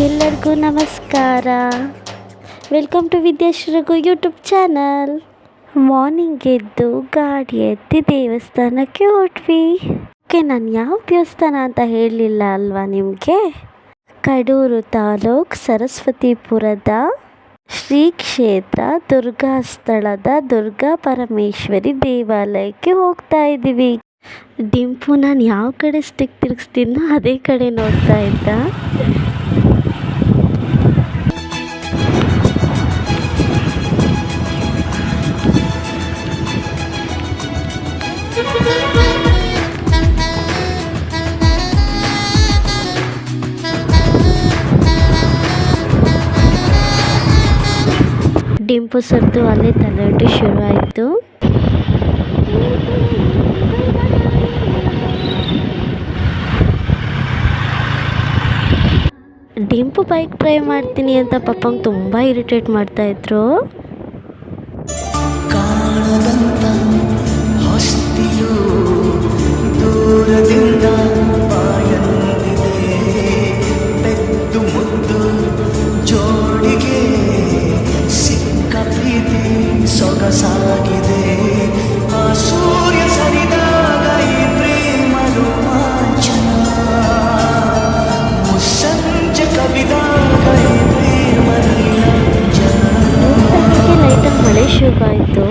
ಎಲ್ಲರಿಗೂ ನಮಸ್ಕಾರ. Welcome to Vidyashree YouTube channel. Morning ಎದ್ದು ಗಾಡಿ ಎತ್ತಿ ದೇವಸ್ಥಾನಕ್ಕೆ ಹೊರಟ್ವಿ. ನಾನು ಯಾವ ದೇವಸ್ಥಾನ ಅಂತ ಹೇಳಲಿಲ್ಲ ಅಲ್ವಾ ನಿಮಗೆ? ಕಡೂರು ತಾಲೂಕು ಸರಸ್ವತಿಪುರದ ಶ್ರೀ ಕ್ಷೇತ್ರ ದುರ್ಗಾ ಸ್ಥಳದ ದುರ್ಗಾ ಪರಮೇಶ್ವರಿ ದೇವಾಲಯಕ್ಕೆ ಹೋಗ್ತಾ ಇದ್ದೀವಿ. ಡಿಂಪು ನಾನು ಯಾವ ಕಡೆ ಸ್ಟಿಕ್ ತಿರುಗಿಸ್ತೀನೋ ಅದೇ ಕಡೆ ನೋಡ್ತಾ ಇದ್ದ. ಡಿಂಪು ಸರ್ದು ಅಲ್ಲೇ ತಲೆಹೊಟ್ಟೆ ಶುರು ಆಯಿತು. ಡಿಂಪು ಬೈಕ್ ಡ್ರೈವ್ ಮಾಡ್ತೀನಿ ಅಂತ ಪಾಪಂಗೆ ತುಂಬ ಇರಿಟೇಟ್ ಮಾಡ್ತಾಯಿದ್ರು. ಸೊಗಸಾಗಿದೆ ಆ ಸೂರ್ಯ ಸರಿದಾಗ ಈ ಪ್ರೇಮ ರೋಮಾಂಚನ, ಮುಸ್ಸಂಜೆ ಕವಿದಾಗ ಈ ಪ್ರೇಮ ನೀಲಾಂಜನ. ಲೈಟಾಗಿ ಮಳೆ ಶುರುವಾಯಿತು.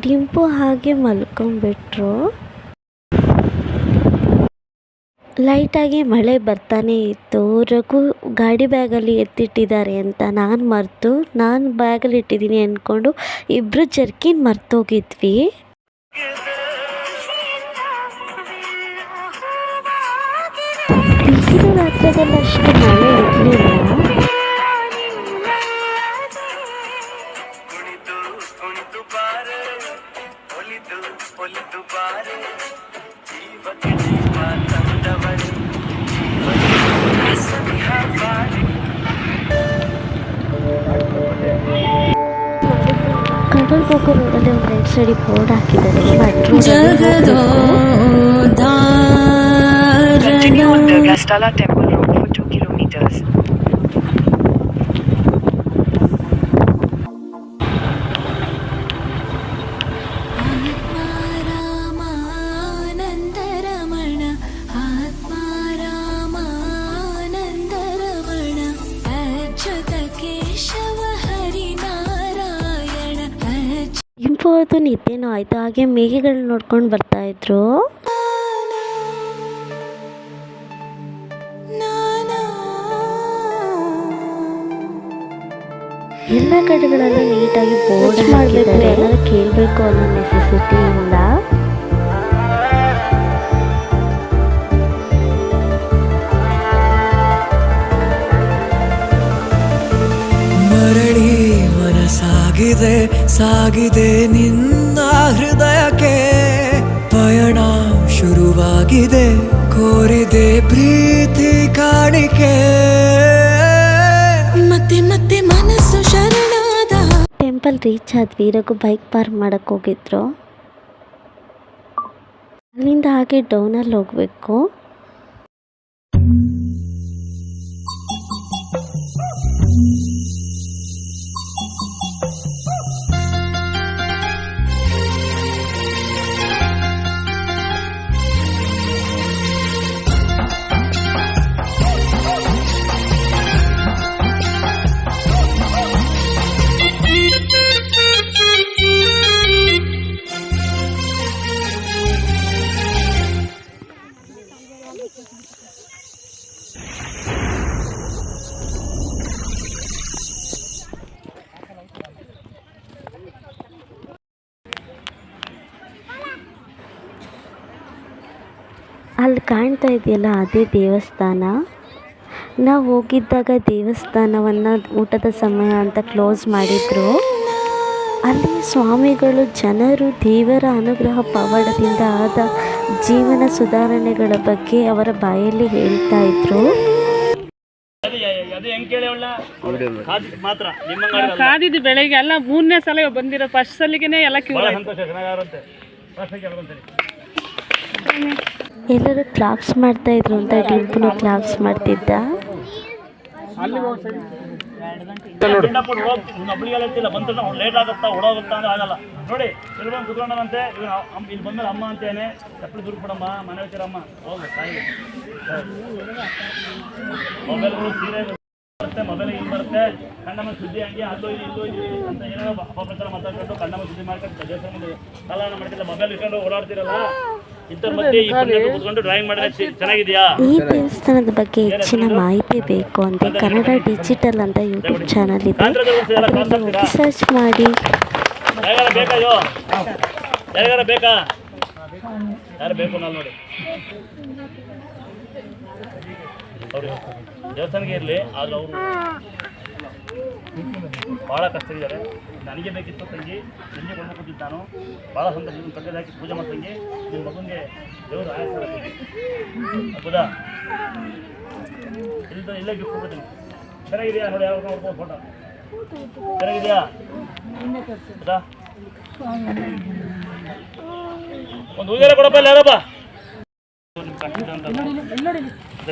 ಡಿಂಪು ಹಾಗೆ ಮಲ್ಕೊಂಡ್ಬಿಟ್ರು. ಲೈಟಾಗಿ ಮಳೆ ಬರ್ತಾನೆ ಇತ್ತು. ರಘು ಗಾಡಿ ಬ್ಯಾಗಲ್ಲಿ ಎತ್ತಿಟ್ಟಿದ್ದಾರೆ ಅಂತ ನಾನು ಮರೆತು ನಾನು ಬ್ಯಾಗಲ್ಲಿ ಇಟ್ಟಿದ್ದೀನಿ ಅಂದ್ಕೊಂಡು ಇಬ್ಬರು ಜರ್ಕಿನ್ ಮರ್ತೋಗಿದ್ವಿ. ಬಿಸಿಲು ರಾತ್ರಿಗೆಲ್ಲ ಅಷ್ಟು ಮಳೆ ಇರಲಿಲ್ಲ. ಕಡೂರು ಹೋಗೋ ರೋಡಲ್ಲಿ ಒಂದು ರೈಟ್ ಸೈಡಿಗೆ ಬೋರ್ಡ್ ಹಾಕಿದ್ದಾರೆ. Continue on the Gastala Temple Road for 2 kilometers. ಇಂಪೋದು ನಿದ್ದೆನೋ ಆಯಿತು. ಹಾಗೆ ಮೇಘಗಳು ನೋಡ್ಕೊಂಡು ಬರ್ತಾಯಿದ್ರು. ಎಲ್ಲ ಕಡೆಗಳಲ್ಲೂ ನೀಟಾಗಿ ಬೋರ್ಡ್ ಮಾಡಿದ್ದಾರೆ. ಏನಾದ್ರು ಕೇಳಬೇಕು ಅನ್ನೋ ನೆಸೆಸಿಟಿ ಇಲ್ಲ. ಮರಳಿ ಮನಸಾಗಿದೆ ಸಾಗಿದೆ ನಿನ್ನ ಹೃದಯಕ್ಕೆ, ಪಯಣ ಶುರುವಾಗಿದೆ ಕೋರಿದೆ ಪ್ರೀತಿ ಕಾಣಿಕೆ, ಮತ್ತೆ ಮತ್ತೆ ಮನಸ್ಸು ಶರಣಾದ. ಟೆಂಪಲ್ ರೀಚ್ ಆದ್ವಿ. ರಘು ಬೈಕ್ ಪಾರ್ಕ್ ಮಾಡಕ್ಕೆ ಹೋಗಿದ್ರು. ಅಲ್ಲಿಂದ ಹಾಗೆ ಡೌನಲ್ಲಿ ಹೋಗಬೇಕು. ಅಲ್ಲಿ ಕಾಣ್ತಾ ಇದೆಯಲ್ಲ ಅದೇ ದೇವಸ್ಥಾನ. ನಾವು ಹೋಗಿದ್ದಾಗ ದೇವಸ್ಥಾನವನ್ನು ಊಟದ ಸಮಯ ಅಂತ ಕ್ಲೋಸ್ ಮಾಡಿದರು. ಅಲ್ಲಿ ಸ್ವಾಮಿಗಳು ಜನರು ದೇವರ ಅನುಗ್ರಹ ಪವಾಡದಿಂದ ಆದ ಜೀವನ ಸುಧಾರಣೆಗಳ ಬಗ್ಗೆ ಅವರ ಬಾಯಲ್ಲಿ ಹೇಳ್ತಾ ಇದ್ರು. ಕಾದಿದ್ದು ಬೆಳಗ್ಗೆ ಎಲ್ಲ 3ನೇ ಸಲ ಬಂದಿರೋ. ಫಸ್ಟ್ ಸಲಿಗೆನೆ ಎಲ್ಲ ಕ್ಯೂ. ಎಲ್ಲರೂ ಕ್ಲಾಪ್ಸ್ ಮಾಡ್ತಾ ಇದ್ರು ಅಂತ ಡಿಂಪುನು ಕ್ಲಾಪ್ಸ್ ಮಾಡ್ತಿದ್ದ. ಲೇಟ್ ಆಗುತ್ತಾ ಓಡೋಗುತ್ತಾ ಅಂದ್ರೆ ಆಗಲ್ಲ ನೋಡಿ. ಇಲ್ಲಿ ಬಂದು ಕುತ್ಕೊಂಡಂತೆ ಇಲ್ಲಿ ಬಂದ್ಮೇಲೆ ಅಮ್ಮ ಅಂತೇನೆ ಚಪ್ಪಲಿ ದುಡ್ಡು ಕೊಡಮ್ಮ ಮನೆ ಹಚ್ಚಿರಮ್ಮ ಹೋಗು ತಾಯಿ. ಮೊಬೈಲ್ಗಳು ಸೀರೆ ಬರುತ್ತೆ, ಮೊಬೈಲ್ ಇಲ್ಲಿ ಬರುತ್ತೆ, ಕಣ್ಣಮ್ಮ ಸುದ್ದಿ ಹಂಗೆ ಅಲ್ಲೋ ಇಲ್ಲೋ ಅಂತ ಏನೋ ಅಪಪ್ರಚಾರ ಮಾತಾಡ್ಕೊಂಡು ಕಣ್ಣಮ್ಮ ಸುದ್ದಿ ಮಾಡ್ಕೊಂಡು ದೇವಸ್ಥಾನ ಕಲ್ಯಾಣ ಮಾಡ್ತಿಲ್ಲ. ಮೊಬೈಲ್ ಇಟ್ಕೊಂಡು ಓಡಾಡ್ತಿರಲ್ಲ ಇಂಥವ್ರ ಮಧ್ಯೆ ಈ ಕುತ್ಕೊಂಡು ಡ್ರಾಯಿಂಗ್ ಮಾಡಿದ್ರೆ ಚೆನ್ನಾಗಿದೆಯಾ? ಈ ದೇವಸ್ಥಾನದ ಬಗ್ಗೆ ಹೆಚ್ಚಿನ ಮಾಹಿತಿ ಬೇಕು ಅಂದರೆ ಕನ್ನಡ ಡಿಜಿಟಲ್ ಅಂತ ಯೂಟ್ಯೂಬ್ ಚಾನಲ್ ಇದೆ, ಅದರಲ್ಲಿ ಹೋಗಿ ಸರ್ಚ್ ಮಾಡಿ. ಯಾರಿಗಾರ ಬೇಕಾ? ಅಯ್ಯೋ ಯಾರಿಗಾರ ಬೇಕಾ? ಯಾರು ಬೇಕು ನಾನು ನೋಡಿ ಅವ್ರು ದೇವಸ್ಥಾನಕ್ಕೆ ಇರಲಿ, ಆದ್ರೆ ಅವರು ಭಾಳ ಕಷ್ಟ ಇದ್ದಾರೆ. ನನಗೆ ಬೇಕಿತ್ತು ತಂಗಿ, ತಂಗಿ ಕೊಂಡು ಕೂತಿದ್ದು ನಾನು ಭಾಳ ಸಂತೋಷ. ನಿಮ್ಮ ಕಟ್ಟೆಗೆ ಹಾಕಿ ಪೂಜೆ ಮಾಡಿ ತಂಗಿ, ನಿಮ್ಮ ಮಗನಿಗೆ ದೇವರು ಆಯಸ್ಸ ಹೌದಾ? ಇಲ್ಲೇ ಗಿಫ್ಟ್ ಕೊಡ್ತೀನಿ. ಚೆನ್ನಾಗಿದೆಯಾ ನೋಡಿ, ಯಾವಾಗ ನೋಡ್ಬೋದು ಫೋಟೋ ಚೆನ್ನಾಗಿದೆಯಾ? ಹೌದಾ? ಒಂದು ಉಡುಗೊರೆ ಕೊಡಪ್ಪ ಇಲ್ಲ ಯಾರಪ್ಪ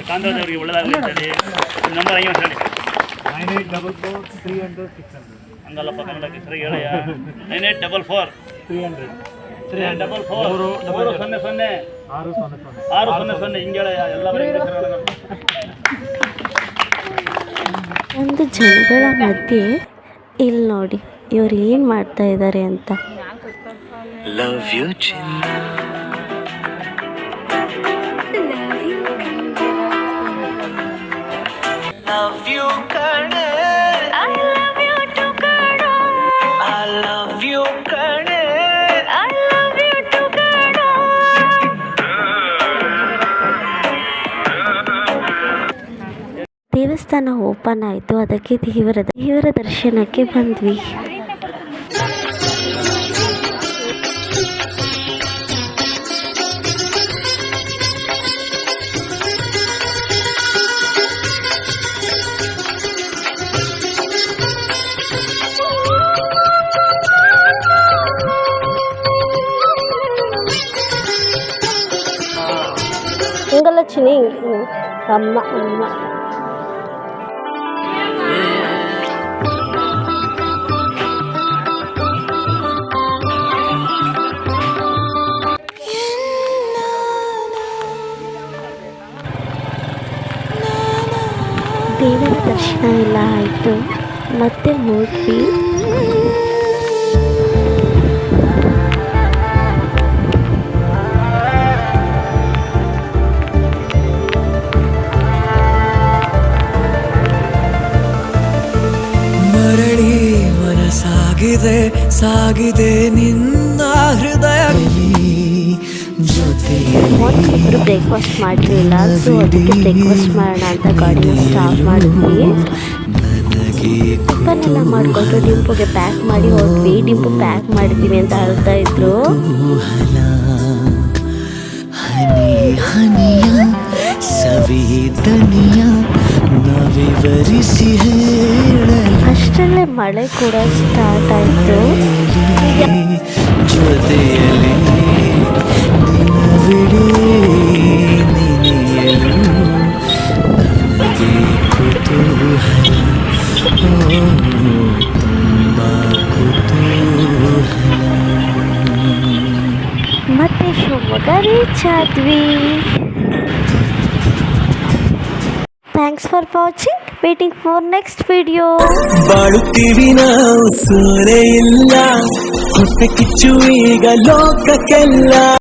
ಕಾಂತರಾಜ್ ಒಳ್ಳೆದಾಗಲಿ ಅಂತ ಹೇಳಿ ನಂಬರ್ ಹಂಗೆ ಹೇಳಿ. 9844 ಹಂಗಲ್ಲಪ್ಪ ಕನ್ನಡಕ್ಕೆ ಸರಿ ಹೇಳಯ್ಯ. 9844 600 ಹಿಂಗೆ ಹೇಳಯ್ಯ. ಎಲ್ಲ ಒಂದು ಜನಗಳ ಮಧ್ಯೆ ಇಲ್ಲಿ ನೋಡಿ ಇವ್ರು ಏನು ಮಾಡ್ತಾ ಇದ್ದಾರೆ ಅಂತ. ಲವ್ ಯು ಚಿನ್ನ, love you kane, I love you too kane, I love you kane, I love you too kane. ದೇವಸ್ಥಾನ ಓಪನ್ ಆಯಿತು, ಅದಕ್ಕೆ ದೇವರ ದರ್ಶನಕ್ಕೆ ಬಂದ್ವಿ. ಹಿಂಗಲ್ಲ ಚಿನಿ, ಅಮ್ಮ ಅಮ್ಮ ದೇವರ ದರ್ಶನ ಎಲ್ಲ ಆಯಿತು, ಮತ್ತೆ ಹೋದ್ವಿ. ಮರಳಿ ಮನಸಾಗಿದೆ ಸಾಗಿದೆ ನಿನ್ನ ಹೃದಯದಲ್ಲಿ ಇಬ್ಬರು ಬ್ರೇಕ್ಫಾಸ್ಟ್ ಮಾಡಿರಲಿಲ್ಲ, ಸೊ ಅದಕ್ಕೆ ಬ್ರೇಕ್ಫಾಸ್ಟ್ ಮಾಡೋಣ ಅಂತ ಗಾಡಿನ ಸ್ಟಾರ್ಟ್ ಮಾಡಿದ್ವಿ. ಟಿಫನ್ನೆಲ್ಲ ಮಾಡಿಕೊಂಡು ಡಿಂಪುಗೆ ಪ್ಯಾಕ್ ಮಾಡಿ ಹೋದ್ವಿ. ಡಿಂಪು ಪ್ಯಾಕ್ ಮಾಡಿದ್ದೀವಿ ಅಂತ ಹೇಳ್ತಾ ಇದ್ರು. ಹನಿ ಹನಿಯ ಸವಿದನಿಯ ನವಿವರಿಸಿ ಅಷ್ಟರಲ್ಲೇ ಮಳೆ ಕೂಡ ಸ್ಟಾರ್ಟ್ ಆಯಿತು. ಜೊತೆಯಲ್ಲಿ ದಿನವಿಡೀ ನೆನೆಯಲು ನನಗೆ ಕುತೂಹಲ, ತುಂಬ ಕುತೂಹಲ. ಮತ್ತೆ ಶಿವಮೊಗ್ಗ ರೀಚ್ ಆದ್ವಿ. Thanks for watching. Waiting for next video. ಬಾಳುತ್ತೀವಿ ನಾವು ಸೋರೆ ಇಲ್ಲ, ಹೊಟ್ಟೆ ಕಿಚ್ಚು ಈಗ ಲೋಕಕ್ಕೆಲ್ಲ.